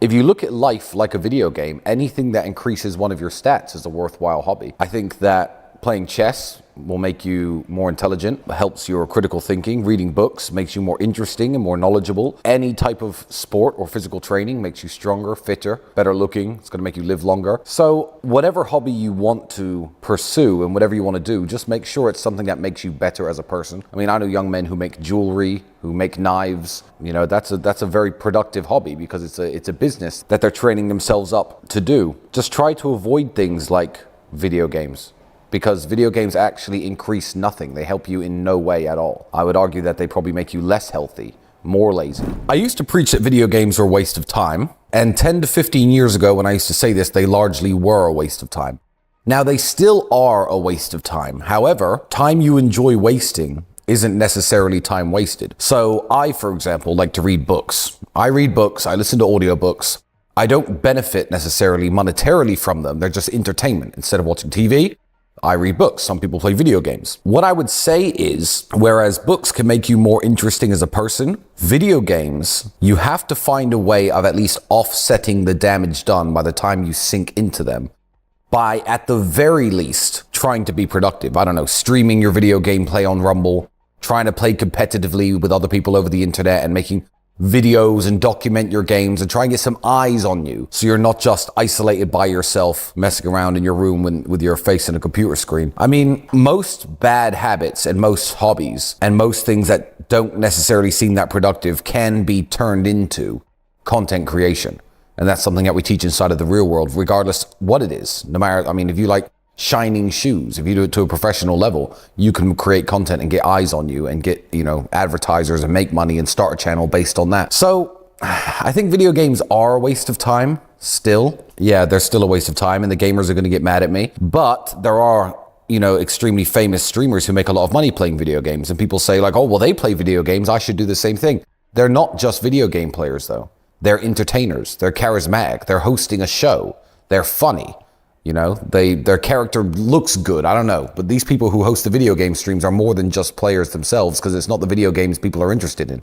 If you look at life like a video game, anything that increases one of your stats is a worthwhile hobby. I think that playing chess will make you more intelligent, helps your critical thinking. Reading books makes you more interesting and more knowledgeable. Any type of sport or physical training makes you stronger, fitter, better looking. It's going to make you live longer. So whatever hobby you want to pursue and whatever you want to do, just make sure it's something that makes you better as a person. I mean, I know young men who make jewelry, who make knives. You know, that's a very productive hobby because it's a business that they're training themselves up to do. Just try to avoid things like video games, because video games actually increase nothing. They help you in no way at all. I would argue that they probably make you less healthy, more lazy. I used to preach that video games are a waste of time, and 10 to 15 years ago when I used to say this, they largely were a waste of time. Now they still are a waste of time. However, time you enjoy wasting isn't necessarily time wasted. So I, for example, like to read books. I read books, I listen to audiobooks. I don't benefit necessarily monetarily from them. They're just entertainment. Instead of watching TV, I read books. Some people play video games. What I would say is, whereas books can make you more interesting as a person, video games, you have to find a way of at least offsetting the damage done by the time you sink into them by, at the very least, trying to be productive. I don't know, streaming your video gameplay on Rumble, trying to play competitively with other people over the internet and making videos and document your games and try and get some eyes on you so you're not just isolated by yourself messing around in your room with your face in a computer screen. I mean, most bad habits and most hobbies and most things that don't necessarily seem that productive can be turned into content creation. And that's something that we teach inside of the real world, regardless what it is. No matter, I mean, if you like shining shoes, if you do it to a professional level, you can create content and get eyes on you and get, you know, advertisers and make money and start a channel based on that. So I think video games are a waste of time still. Yeah, they're still a waste of time and the gamers are going to get mad at me. But there are, you know, extremely famous streamers who make a lot of money playing video games, and people say like, oh, well, they play video games, I should do the same thing. They're not just video game players though. They're entertainers. They're charismatic. They're hosting a show. They're funny. You know, their character looks good. I don't know. But these people who host the video game streams are more than just players themselves, because it's not the video games people are interested in.